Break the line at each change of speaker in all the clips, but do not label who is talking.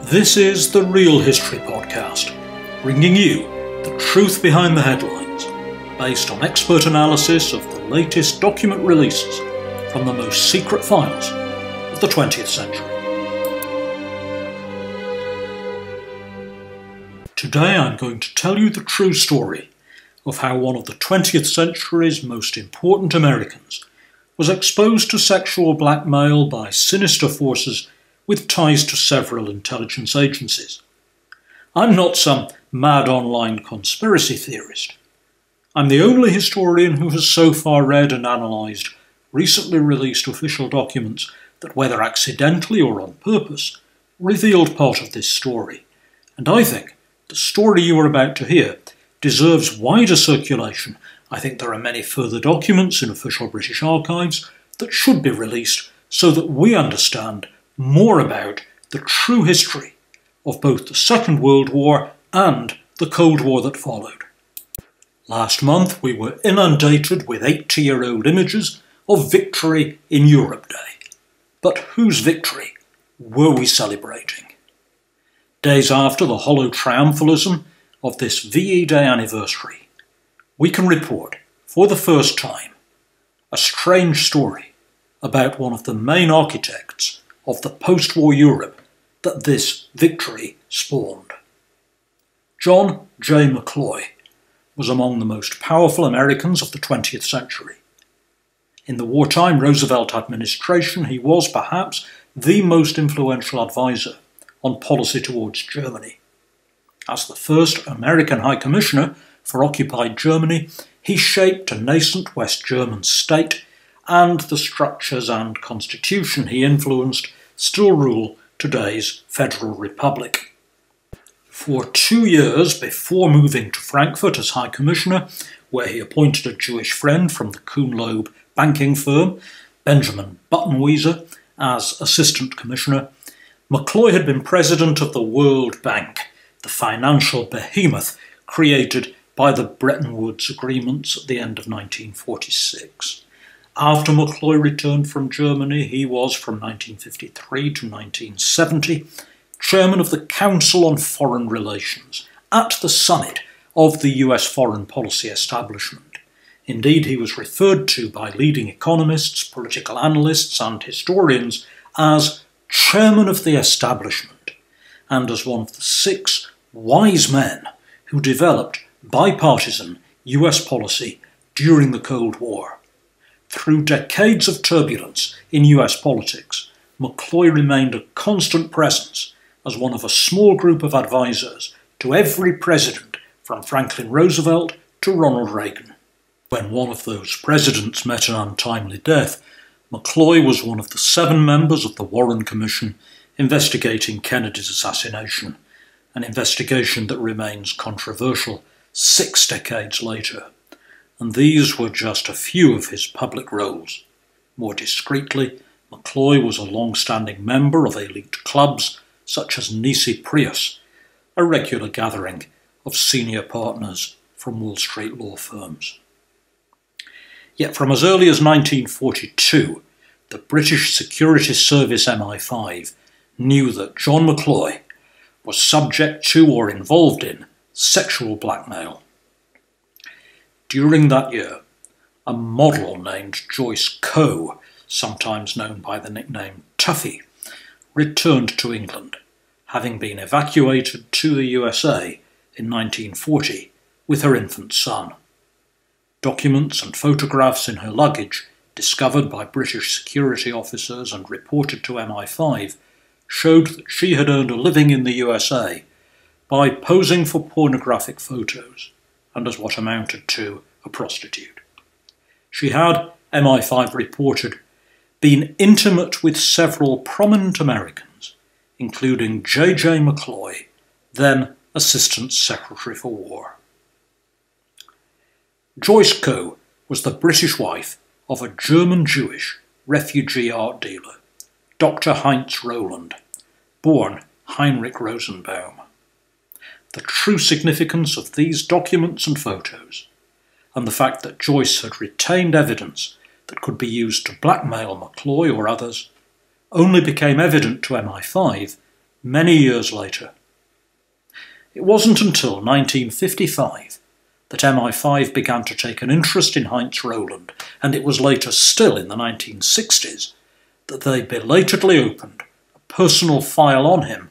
This is the Real History Podcast, bringing you the truth behind the headlines, based on expert analysis of the latest document releases from the most secret files of the 20th century. Today I'm going to tell you the true story of how one of the 20th century's most important Americans was exposed to sexual blackmail by sinister forces with ties to several intelligence agencies. I'm not some mad online conspiracy theorist. I'm the only historian who has so far read and analysed recently released official documents that, whether accidentally or on purpose, revealed part of this story. And I think the story you are about to hear deserves wider circulation. I think there are many further documents in official British archives that should be released so that we understand more about the true history of both the Second World War and the Cold War that followed. Last month we were inundated with 80-year-old images of victory in Europe Day. But whose victory were we celebrating? Days after the hollow triumphalism of this VE Day anniversary, we can report, for the first time, a strange story about one of the main architects of the post-war Europe that this victory spawned. John J. McCloy was among the most powerful Americans of the 20th century. In the wartime Roosevelt administration, he was perhaps the most influential advisor on policy towards Germany. As the first American High Commissioner for occupied Germany, he shaped a nascent West German state, and the structures and constitution he influenced still rule today's Federal Republic. For 2 years before moving to Frankfurt as High Commissioner, where he appointed a Jewish friend from the Kuhn banking firm, Benjamin Buttonwieser, as Assistant Commissioner, McCloy had been President of the World Bank, the financial behemoth created by the Bretton-Woods agreements at the end of 1946. After McCloy returned from Germany, he was, from 1953 to 1970, chairman of the Council on Foreign Relations at the summit of the US foreign policy establishment. Indeed, he was referred to by leading economists, political analysts and historians as chairman of the establishment, and as one of the 6 wise men who developed bipartisan US policy during the Cold War. Through decades of turbulence in US politics, McCloy remained a constant presence as one of a small group of advisors to every president from Franklin Roosevelt to Ronald Reagan. When one of those presidents met an untimely death, McCloy was one of the 7 members of the Warren Commission investigating Kennedy's assassination, an investigation that remains controversial 6 decades later. And these were just a few of his public roles. More discreetly, McCloy was a long-standing member of elite clubs such as Nisi Prius, a regular gathering of senior partners from Wall Street law firms. Yet from as early as 1942, the British Security Service MI5 knew that John McCloy was subject to or involved in sexual blackmail. During that year, a model named Joyce Coe, sometimes known by the nickname Tuffy, returned to England, having been evacuated to the USA in 1940 with her infant son. Documents and photographs in her luggage, discovered by British security officers and reported to MI5, showed that she had earned a living in the USA by posing for pornographic photos and as what amounted to a prostitute. She had, MI5 reported, been intimate with several prominent Americans, including J.J. McCloy, then Assistant Secretary for War. Joyce Coe was the British wife of a German-Jewish refugee art dealer, Dr. Heinz Roland, born Heinrich Rosenbaum. The true significance of these documents and photos, and the fact that Joyce had retained evidence that could be used to blackmail McCloy or others, only became evident to MI5 many years later. It wasn't until 1955 that MI5 began to take an interest in Heinz Roland, and it was later still in the 1960s that they belatedly opened a personal file on him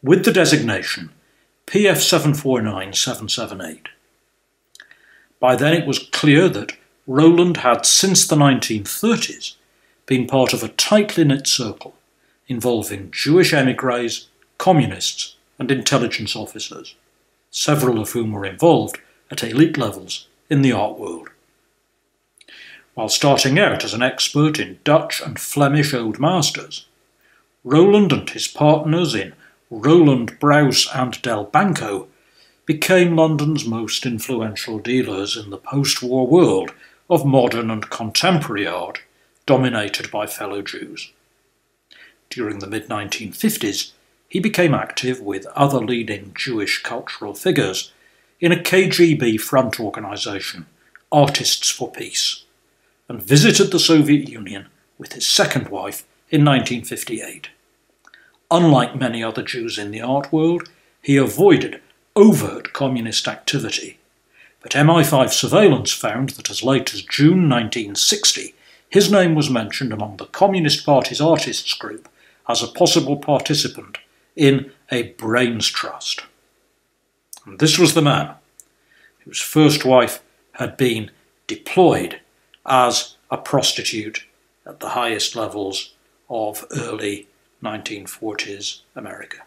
with the designation PF749778. By then it was clear that Roland had, since the 1930s, been part of a tightly knit circle involving Jewish émigrés, communists and intelligence officers, several of whom were involved at elite levels in the art world. While starting out as an expert in Dutch and Flemish Old Masters, Roland and his partners in Roland, Brouws and Del Banco became London's most influential dealers in the post-war world of modern and contemporary art dominated by fellow Jews. During the mid-1950s, he became active with other leading Jewish cultural figures in a KGB front organisation, Artists for Peace, and visited the Soviet Union with his second wife in 1958. Unlike many other Jews in the art world, he avoided overt communist activity, but MI5 surveillance found that as late as June 1960, his name was mentioned among the Communist Party's artists group as a possible participant in a brains trust. And this was the man whose first wife had been deployed as a prostitute at the highest levels of early 1940s America.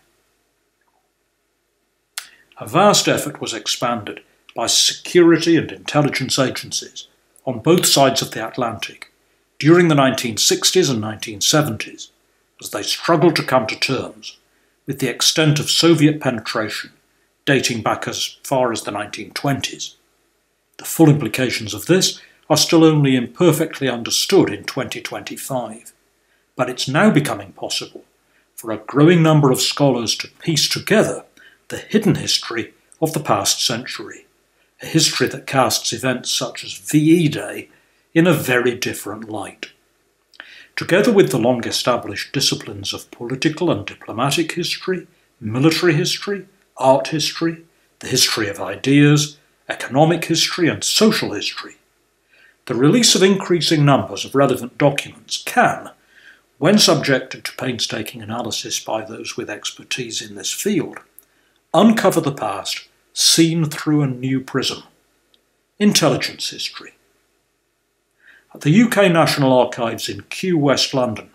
A vast effort was expanded by security and intelligence agencies on both sides of the Atlantic during the 1960s and 1970s as they struggled to come to terms with the extent of Soviet penetration dating back as far as the 1920s. The full implications of this are still only imperfectly understood in 2025, but it's now becoming possible for a growing number of scholars to piece together the hidden history of the past century, a history that casts events such as VE Day in a very different light. Together with the long-established disciplines of political and diplomatic history, military history, art history, the history of ideas, economic history and social history, the release of increasing numbers of relevant documents can, when subjected to painstaking analysis by those with expertise in this field, uncover the past seen through a new prism: intelligence history. At the UK National Archives in Kew, West London,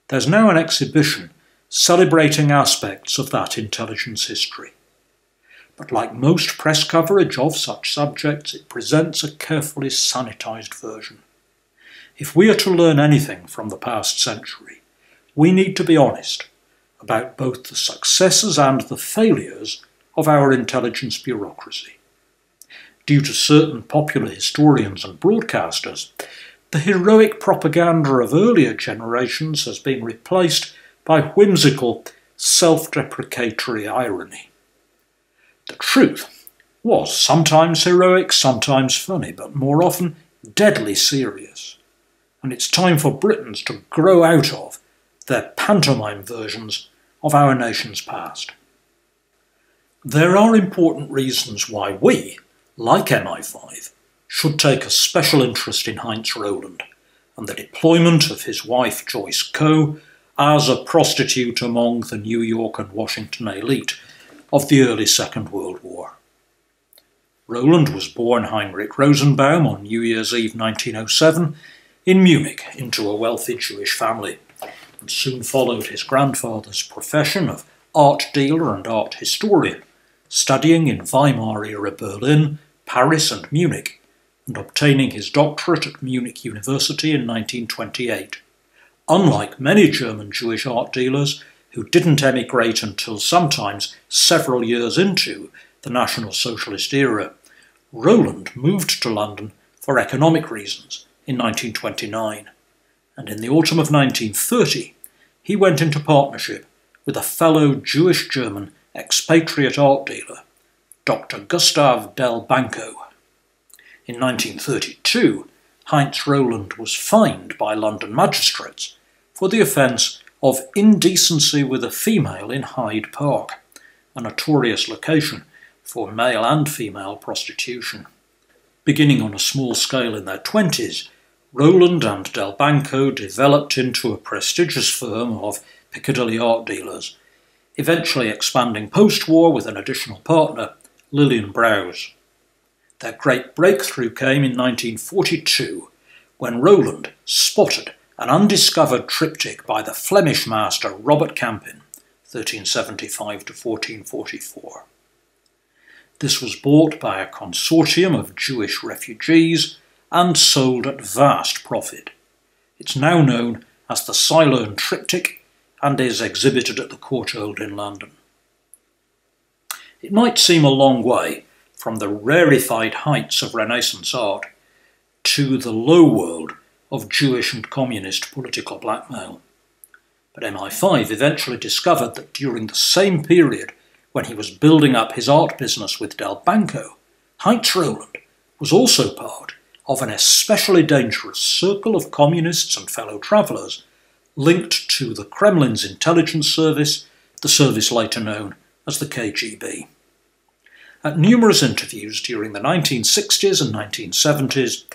there's now an exhibition celebrating aspects of that intelligence history. But like most press coverage of such subjects, it presents a carefully sanitised version. If we are to learn anything from the past century, we need to be honest about both the successes and the failures of our intelligence bureaucracy. Due to certain popular historians and broadcasters, the heroic propaganda of earlier generations has been replaced by whimsical, self-deprecatory irony. The truth was sometimes heroic, sometimes funny, but more often deadly serious. And it's time for Britons to grow out of their pantomime versions of our nation's past. There are important reasons why we, like MI5, should take a special interest in Heinz Roland and the deployment of his wife Joyce Coe as a prostitute among the New York and Washington elite of the early Second World War. Roland was born Heinrich Rosenbaum on New Year's Eve 1907 in Munich into a wealthy Jewish family, and soon followed his grandfather's profession of art dealer and art historian, studying in Weimar-era Berlin, Paris and Munich, and obtaining his doctorate at Munich University in 1928. Unlike many German Jewish art dealers who didn't emigrate until sometimes several years into the National Socialist era, Roland moved to London for economic reasons in 1929, and in the autumn of 1930 he went into partnership with a fellow Jewish-German expatriate art dealer, Dr. Gustav Del Banco. In 1932, Heinz Roland was fined by London magistrates for the offence of indecency with a female in Hyde Park, a notorious location for male and female prostitution. Beginning on a small scale in their 20s, Rowland and Delbanco developed into a prestigious firm of Piccadilly art dealers, eventually expanding post-war with an additional partner, Lillian Browse. Their great breakthrough came in 1942, when Rowland spotted an undiscovered triptych by the Flemish master Robert Campin, 1375 to 1444. This was bought by a consortium of Jewish refugees and sold at vast profit. It's now known as the Ceylon Triptych and is exhibited at the Courtauld in London. It might seem a long way from the rarefied heights of Renaissance art to the low world of Jewish and communist political blackmail. But MI5 eventually discovered that during the same period when he was building up his art business with Delbanco, Heinz Rowland was also part of an especially dangerous circle of communists and fellow travellers linked to the Kremlin's intelligence service, the service later known as the KGB. At numerous interviews during the 1960s and 1970s,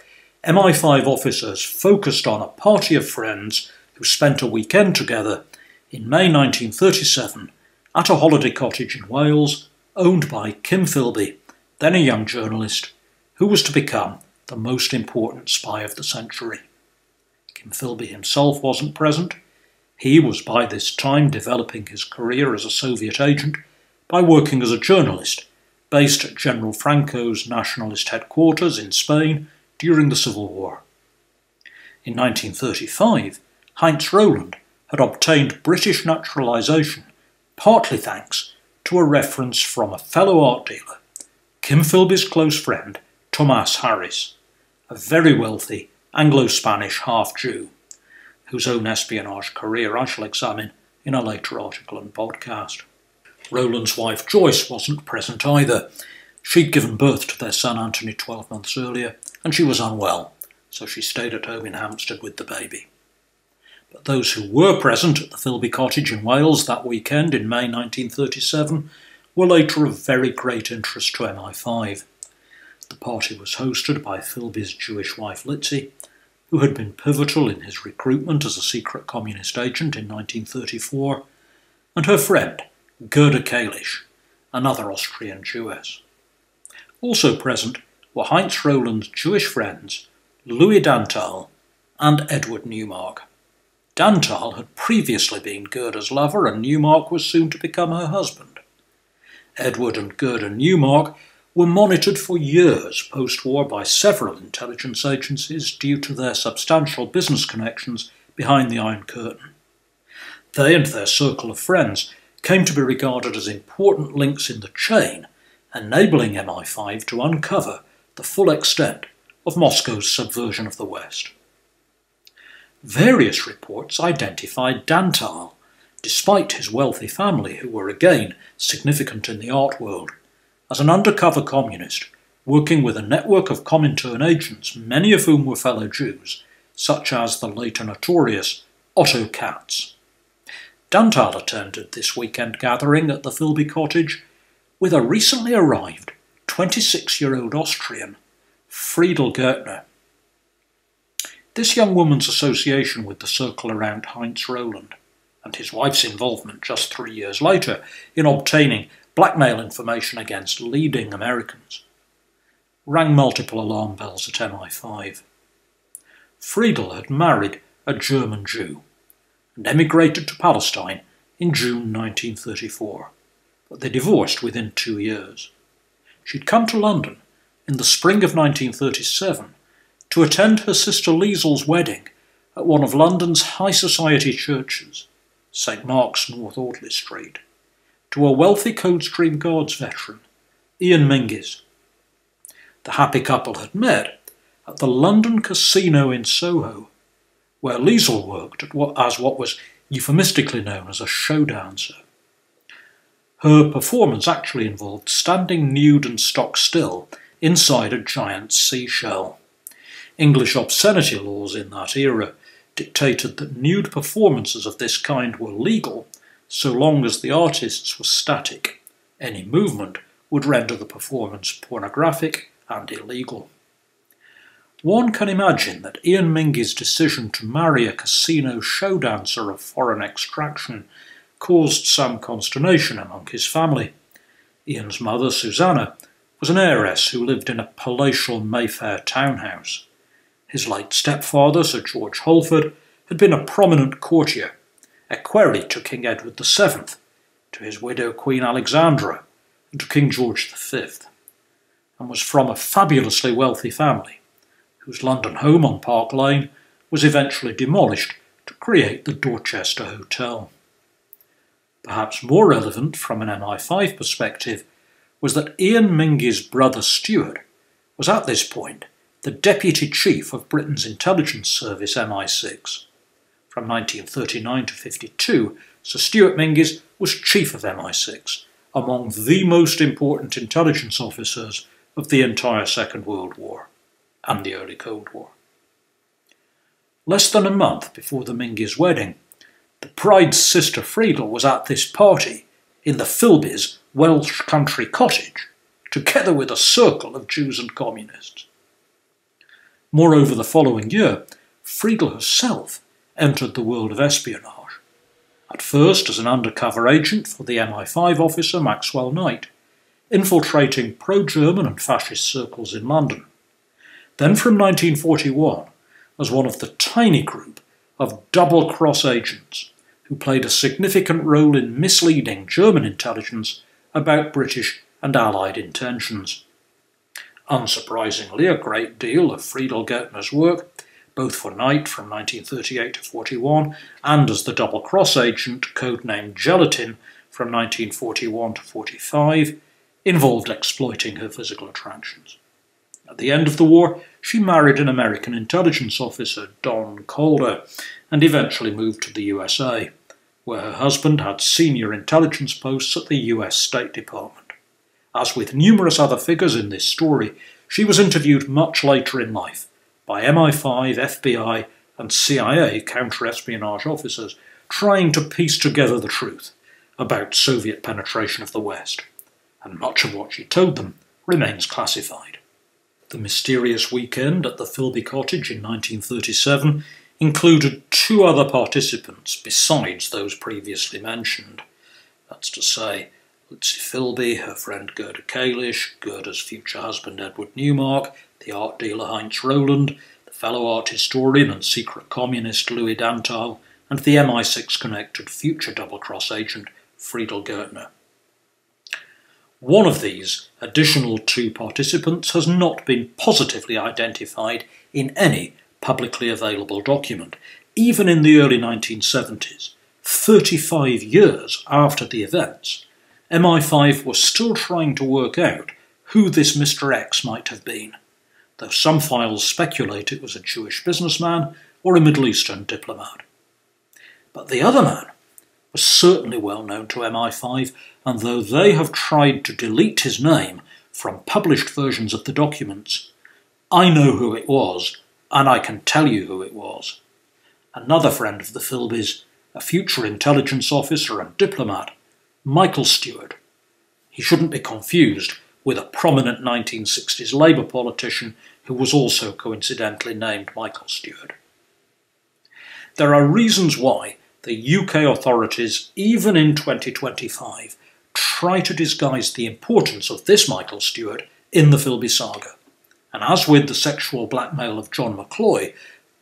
MI5 officers focused on a party of friends who spent a weekend together in May 1937 at a holiday cottage in Wales owned by Kim Philby, then a young journalist, who was to become the most important spy of the century. Kim Philby himself wasn't present. He was by this time developing his career as a Soviet agent by working as a journalist based at General Franco's nationalist headquarters in Spain during the Civil War. In 1935, Heinz Rowland had obtained British naturalisation, partly thanks to a reference from a fellow art dealer, Kim Philby's close friend Thomas Harris, a very wealthy Anglo-Spanish half-Jew, whose own espionage career I shall examine in a later article and podcast. Rowland's wife Joyce wasn't present either. She'd given birth to their son Anthony 12 months earlier, and she was unwell, so she stayed at home in Hampstead with the baby. But those who were present at the Philby cottage in Wales that weekend in May 1937 were later of very great interest to MI5. The party was hosted by Philby's Jewish wife Litzy, who had been pivotal in his recruitment as a secret communist agent in 1934, and her friend Gerda Kalisch, another Austrian Jewess. Also present were Heinz Rowland's Jewish friends Louis Dantal and Edward Newmark. Dantal had previously been Gerda's lover, and Newmark was soon to become her husband. Edward and Gerda Newmark were monitored for years post-war by several intelligence agencies due to their substantial business connections behind the Iron Curtain. They and their circle of friends came to be regarded as important links in the chain, enabling MI5 to uncover the full extent of Moscow's subversion of the West. Various reports identified Dantal, despite his wealthy family, who were again significant in the art world, as an undercover communist working with a network of Comintern agents, many of whom were fellow Jews, such as the later notorious Otto Katz. Dantal attended this weekend gathering at the Philby cottage with a recently arrived 26-year-old Austrian, Friedel Gertner. This young woman's association with the circle around Heinz Rowland, and his wife's involvement just 3 years later in obtaining blackmail information against leading Americans, rang multiple alarm bells at MI5. Friedel had married a German Jew and emigrated to Palestine in June 1934, but they divorced within 2 years. She'd come to London in the spring of 1937 to attend her sister Liesel's wedding at one of London's high society churches, St Mark's, North Audley Street, to a wealthy Coldstream Guards veteran, Ian Mingus. The happy couple had met at the London Casino in Soho, where Liesel worked as what was euphemistically known as a show dancer. Her performance actually involved standing nude and stock still inside a giant seashell. English obscenity laws in that era dictated that nude performances of this kind were legal so long as the artists were static. Any movement would render the performance pornographic and illegal. One can imagine that Ian Mingie's decision to marry a casino show dancer of foreign extraction caused some consternation among his family. Ian's mother, Susanna, was an heiress who lived in a palatial Mayfair townhouse. His late stepfather, Sir George Holford, had been a prominent courtier, equerry to King Edward VII, to his widow Queen Alexandra, and to King George V, and was from a fabulously wealthy family, whose London home on Park Lane was eventually demolished to create the Dorchester Hotel. Perhaps more relevant from an MI5 perspective was that Ian Mingie's brother Stuart was at this point the Deputy Chief of Britain's intelligence service MI6. From 1939 to 52, Sir Stuart Mingies was Chief of MI6, among the most important intelligence officers of the entire Second World War and the early Cold War. Less than a month before the Mingies' wedding, the bride's sister Friedel was at this party in the Philbys' Welsh country cottage, together with a circle of Jews and communists. Moreover, the following year, Friedel herself entered the world of espionage, at first as an undercover agent for the MI5 officer Maxwell Knight, infiltrating pro-German and fascist circles in London. Then from 1941 as one of the tiny group of double-cross agents who played a significant role in misleading German intelligence about British and Allied intentions. Unsurprisingly, a great deal of Friedel-Gertner's work, both for Knight from 1938 to 41 and as the double-cross agent codenamed Gelatin from 1941 to 45, involved exploiting her physical attractions. At the end of the war, she married an American intelligence officer, Don Calder, and eventually moved to the USA, where her husband had senior intelligence posts at the US State Department. As with numerous other figures in this story, she was interviewed much later in life by MI5, FBI, and CIA counter-espionage officers trying to piece together the truth about Soviet penetration of the West, and much of what she told them remains classified. The mysterious weekend at the Philby cottage in 1937 included two other participants besides those previously mentioned. That's to say, Lucy Philby, her friend Gerda Kalisch, Gerda's future husband Edward Newmark, the art dealer Heinz Roland, the fellow art historian and secret communist Louis Dantal, and the MI6-connected future double-cross agent Friedel Gertner. One of these additional two participants has not been positively identified in any publicly available document, even in the early 1970s, 35 years after the events. MI5 was still trying to work out who this Mr. X might have been, though some files speculate it was a Jewish businessman or a Middle Eastern diplomat. But the other man was certainly well known to MI5, and though they have tried to delete his name from published versions of the documents, I know who it was, and I can tell you who it was. Another friend of the Philbys, a future intelligence officer and diplomat, Michael Stewart. He shouldn't be confused with a prominent 1960s Labour politician who was also coincidentally named Michael Stewart. There are reasons why the UK authorities, even in 2025, try to disguise the importance of this Michael Stewart in the Philby saga. And as with the sexual blackmail of John McCloy,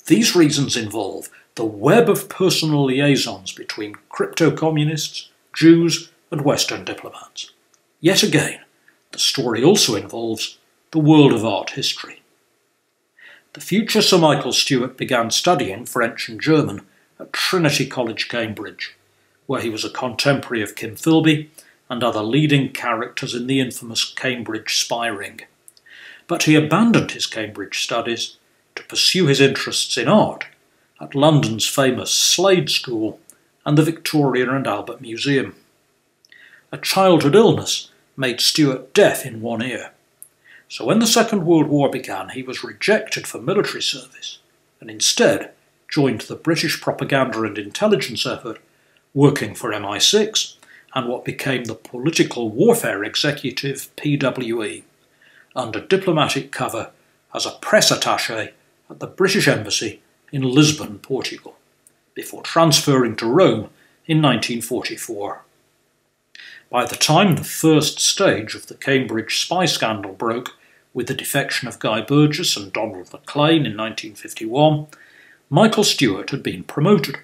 these reasons involve the web of personal liaisons between crypto-communists, Jews, and Western diplomats. Yet again, the story also involves the world of art history. The future Sir Michael Stewart began studying French and German at Trinity College, Cambridge, where he was a contemporary of Kim Philby and other leading characters in the infamous Cambridge spy ring. But he abandoned his Cambridge studies to pursue his interests in art at London's famous Slade School and the Victoria and Albert Museum. A childhood illness made Stewart deaf in one ear, so when the Second World War began he was rejected for military service and instead joined the British propaganda and intelligence effort, working for MI6 and what became the Political Warfare Executive PWE, under diplomatic cover as a press attaché at the British Embassy in Lisbon, Portugal, before transferring to Rome in 1944. By the time the first stage of the Cambridge spy scandal broke with the defection of Guy Burgess and Donald McCloy in 1951, Michael Stewart had been promoted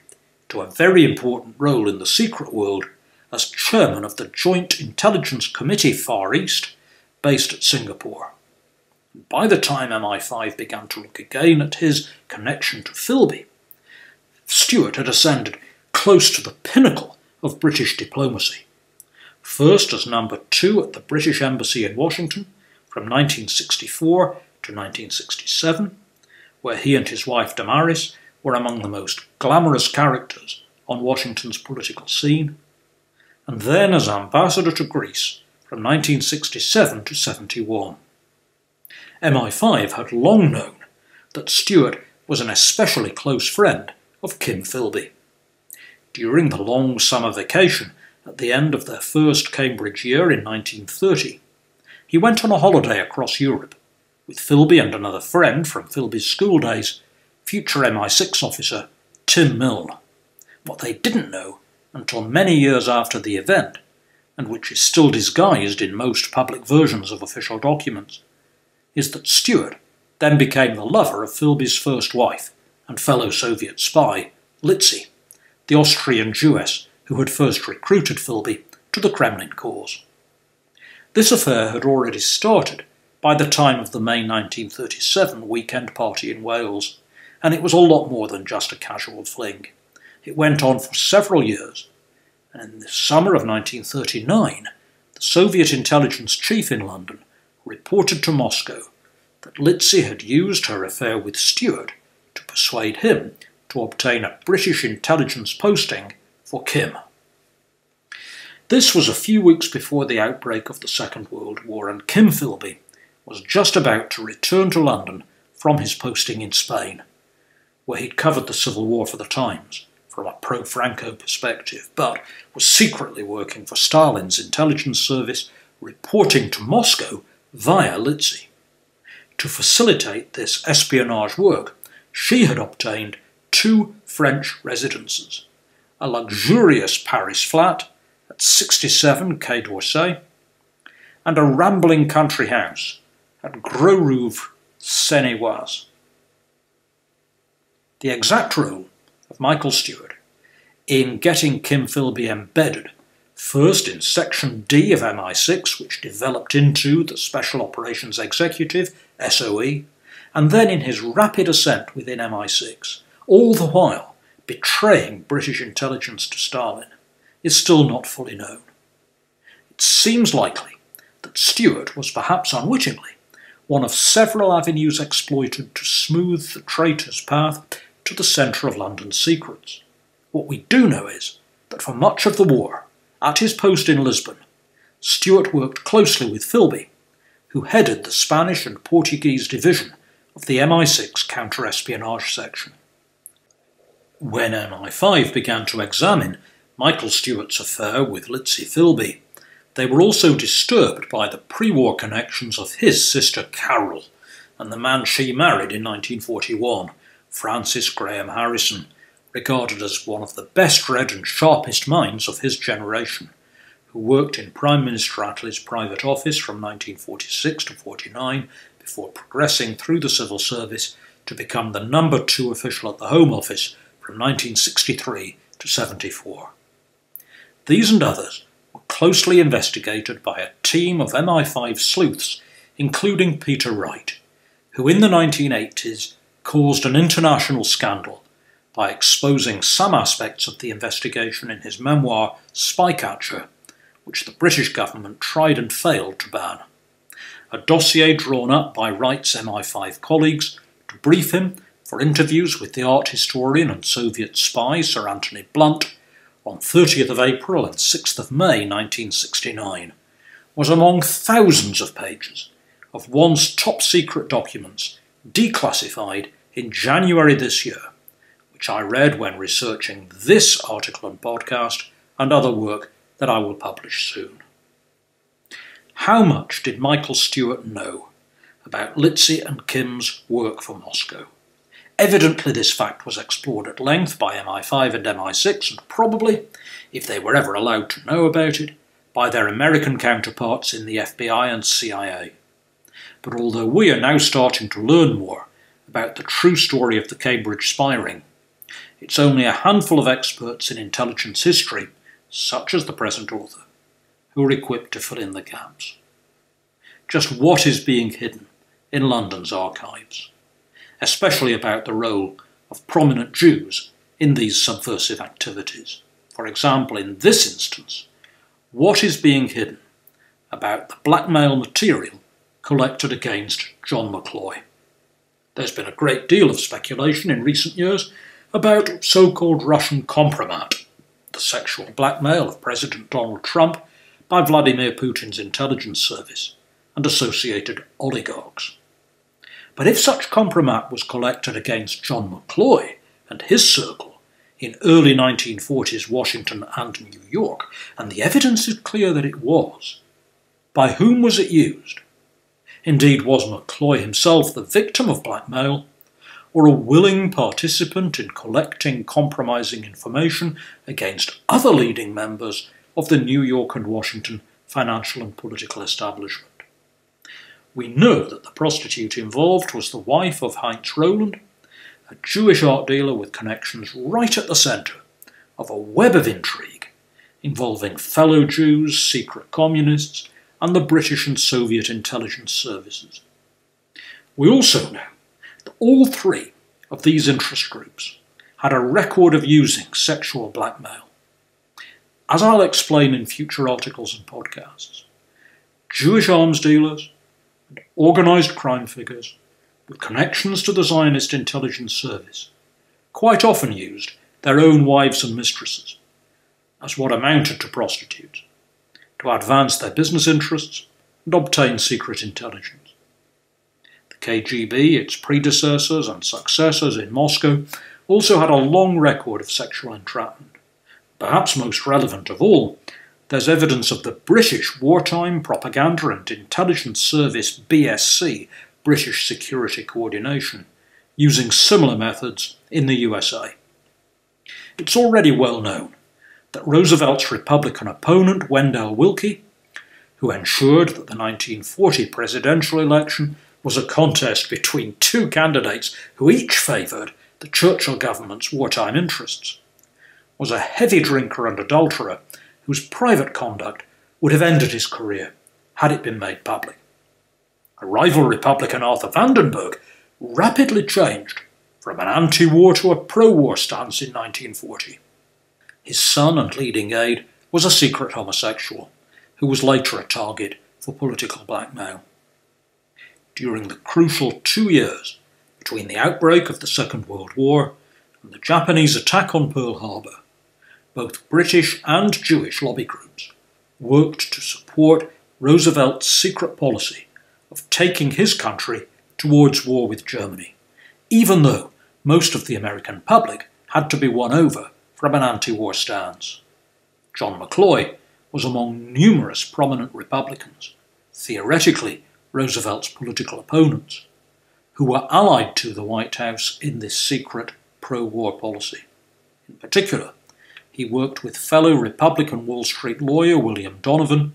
to a very important role in the secret world as chairman of the Joint Intelligence Committee Far East, based at Singapore. By the time MI5 began to look again at his connection to Philby, Stewart had ascended close to the pinnacle of British diplomacy. First as number 2 at the British Embassy in Washington from 1964 to 1967, where he and his wife Damaris were among the most glamorous characters on Washington's political scene, and then as ambassador to Greece from 1967 to 71. MI5 had long known that Stewart was an especially close friend of Kim Philby. During the long summer vacation at the end of their first Cambridge year in 1930, he went on a holiday across Europe with Philby and another friend from Philby's school days, future MI6 officer Tim Milne. What they didn't know until many years after the event, and which is still disguised in most public versions of official documents, is that Stewart then became the lover of Philby's first wife and fellow Soviet spy, Litzy, the Austrian Jewess who had first recruited Philby to the Kremlin cause. This affair had already started by the time of the May 1937 weekend party in Wales, and it was a lot more than just a casual fling. It went on for several years, and in the summer of 1939, the Soviet intelligence chief in London reported to Moscow that Litzy had used her affair with Stewart to persuade him to obtain a British intelligence posting for Kim. This was a few weeks before the outbreak of the Second World War, and Kim Philby was just about to return to London from his posting in Spain, where he'd covered the Civil War for the Times from a pro-Franco perspective, but was secretly working for Stalin's intelligence service, reporting to Moscow via Litzy. To facilitate this espionage work, she had obtained 2 French residences, a luxurious Paris flat at 67 Quai d'Orsay, and a rambling country house at Gros Rouvre, Seine-et-Oise. The exact role of Michael Stewart in getting Kim Philby embedded, first in Section D of MI6, which developed into the Special Operations Executive, SOE, and then in his rapid ascent within MI6, all the while betraying British intelligence to Stalin, is still not fully known. It seems likely that Stewart was perhaps unwittingly one of several avenues exploited to smooth the traitor's path to the centre of London's secrets. What we do know is that for much of the war, at his post in Lisbon, Stewart worked closely with Philby, who headed the Spanish and Portuguese division of the MI6 counter-espionage section. When MI5 began to examine Michael Stewart's affair with Litzy Philby, they were also disturbed by the pre-war connections of his sister Carol and the man she married in 1941, Francis Graham Harrison, regarded as one of the best read and sharpest minds of his generation, who worked in Prime Minister Attlee's private office from 1946 to 49 before progressing through the civil service to become the number 2 official at the Home Office from 1963 to 74. These and others were closely investigated by a team of MI5 sleuths, including Peter Wright, who in the 1980s caused an international scandal by exposing some aspects of the investigation in his memoir Spycatcher, which the British government tried and failed to ban. A dossier drawn up by Wright's MI5 colleagues to brief him for interviews with the art historian and Soviet spy Sir Anthony Blunt on 30th of April and 6th of May 1969, was among thousands of pages of once top-secret documents declassified in January this year, which I read when researching this article and podcast and other work that I will publish soon. How much did Michael Stewart know about Litzy and Kim's work for Moscow? Evidently this fact was explored at length by MI5 and MI6 and probably, if they were ever allowed to know about it, by their American counterparts in the FBI and CIA. But although we are now starting to learn more about the true story of the Cambridge spy ring, it's only a handful of experts in intelligence history, such as the present author, who are equipped to fill in the gaps. Just what is being hidden in London's archives, especially about the role of prominent Jews in these subversive activities? For example, in this instance, what is being hidden about the blackmail material collected against John McCloy? There's been a great deal of speculation in recent years about so-called Russian compromat, the sexual blackmail of President Donald Trump by Vladimir Putin's intelligence service and associated oligarchs. But if such compromat was collected against John McCloy and his circle in early 1940s Washington and New York, and the evidence is clear that it was, by whom was it used? Indeed, was McCloy himself the victim of blackmail, or a willing participant in collecting compromising information against other leading members of the New York and Washington financial and political establishment? We know that the prostitute involved was the wife of Heinz Roland, a Jewish art dealer with connections right at the centre of a web of intrigue involving fellow Jews, secret communists, and the British and Soviet intelligence services. We also know that all three of these interest groups had a record of using sexual blackmail. As I'll explain in future articles and podcasts, Jewish arms dealers and organised crime figures with connections to the Zionist intelligence service quite often used their own wives and mistresses as what amounted to prostitutes to advance their business interests and obtain secret intelligence. The KGB, its predecessors and successors in Moscow, also had a long record of sexual entrapment. Perhaps most relevant of all, there's evidence of the British Wartime Propaganda and Intelligence Service BSC, British Security Coordination, using similar methods in the USA. It's already well known that Roosevelt's Republican opponent, Wendell Willkie, who ensured that the 1940 presidential election was a contest between two candidates who each favoured the Churchill government's wartime interests, was a heavy drinker and adulterer whose private conduct would have ended his career had it been made public. A rival Republican, Arthur Vandenberg, rapidly changed from an anti-war to a pro-war stance in 1940. His son and leading aide was a secret homosexual who was later a target for political blackmail. During the crucial 2 years between the outbreak of the Second World War and the Japanese attack on Pearl Harbor, both British and Jewish lobby groups worked to support Roosevelt's secret policy of taking his country towards war with Germany, even though most of the American public had to be won over from an anti-war stance. John McCloy was among numerous prominent Republicans, theoretically Roosevelt's political opponents, who were allied to the White House in this secret pro-war policy. In particular, he worked with fellow Republican Wall Street lawyer William Donovan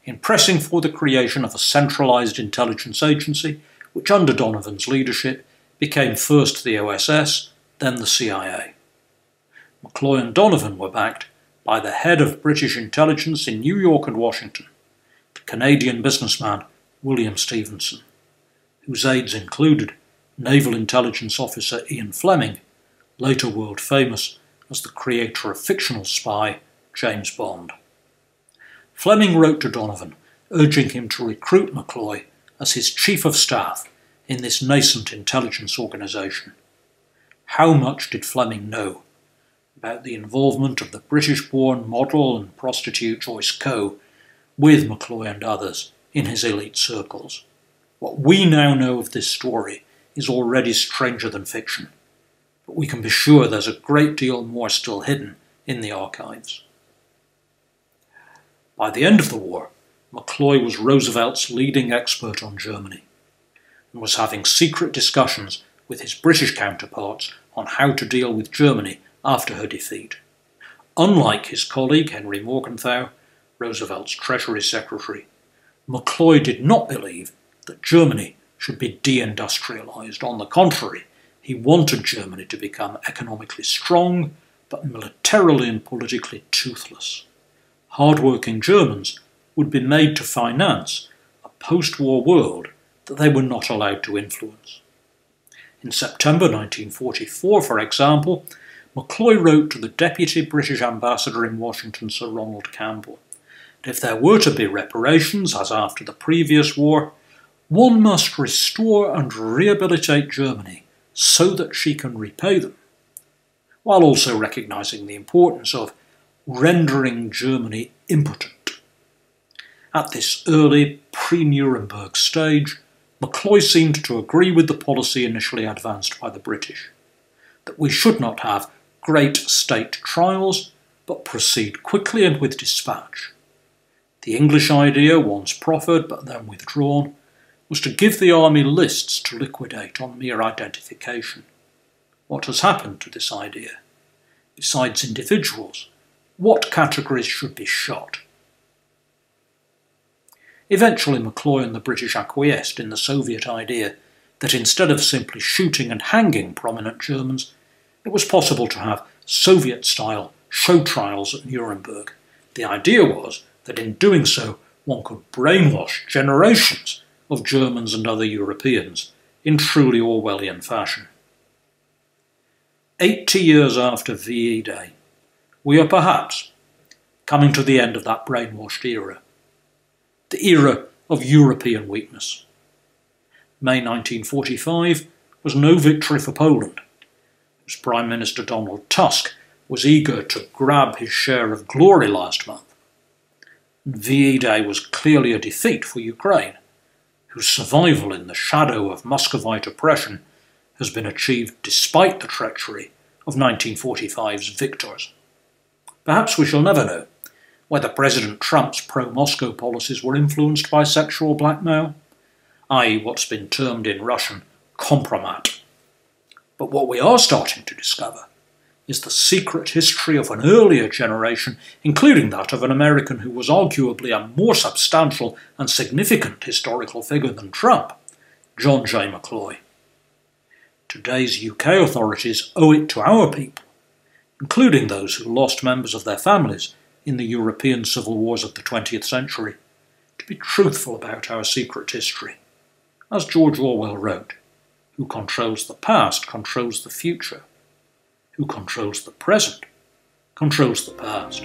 in pressing for the creation of a centralised intelligence agency, which under Donovan's leadership became first the OSS, then the CIA. McCloy and Donovan were backed by the head of British intelligence in New York and Washington, the Canadian businessman William Stevenson, whose aides included Naval Intelligence Officer Ian Fleming, later world famous as the creator of fictional spy James Bond. Fleming wrote to Donovan, urging him to recruit McCloy as his chief of staff in this nascent intelligence organisation. How much did Fleming know about the involvement of the British-born model and prostitute Joyce Coe with McCloy and others in his elite circles? What we now know of this story is already stranger than fiction, but we can be sure there's a great deal more still hidden in the archives. By the end of the war, McCloy was Roosevelt's leading expert on Germany and was having secret discussions with his British counterparts on how to deal with Germany after her defeat. Unlike his colleague Henry Morgenthau, Roosevelt's Treasury Secretary, McCloy did not believe that Germany should be deindustrialised. On the contrary, he wanted Germany to become economically strong, but militarily and politically toothless. Hard-working Germans would be made to finance a post-war world that they were not allowed to influence. In September 1944, for example, McCloy wrote to the Deputy British Ambassador in Washington, Sir Ronald Campbell, that if there were to be reparations, as after the previous war, one must restore and rehabilitate Germany so that she can repay them, while also recognising the importance of rendering Germany impotent. At this early pre-Nuremberg stage, McCloy seemed to agree with the policy initially advanced by the British, that we should not have great state trials, but proceed quickly and with dispatch. The English idea, once proffered but then withdrawn, was to give the army lists to liquidate on mere identification. What has happened to this idea? Besides individuals, what categories should be shot? Eventually McCloy and the British acquiesced in the Soviet idea that instead of simply shooting and hanging prominent Germans, it was possible to have Soviet-style show trials at Nuremberg. The idea was that in doing so one could brainwash generations of Germans and other Europeans in truly Orwellian fashion. 80 years after VE Day, we are perhaps coming to the end of that brainwashed era, the era of European weakness. May 1945 was no victory for Poland, whose Prime Minister Donald Tusk was eager to grab his share of glory last month. VE Day was clearly a defeat for Ukraine, whose survival in the shadow of Muscovite oppression has been achieved despite the treachery of 1945's victors. Perhaps we shall never know whether President Trump's pro-Moscow policies were influenced by sexual blackmail, i.e. what's been termed in Russian kompromat. But what we are starting to discover is the secret history of an earlier generation, including that of an American who was arguably a more substantial and significant historical figure than Trump, John J. McCloy. Today's UK authorities owe it to our people, including those who lost members of their families in the European civil wars of the 20th century, to be truthful about our secret history. As George Orwell wrote, who controls the past controls the future. Who controls the present controls the past.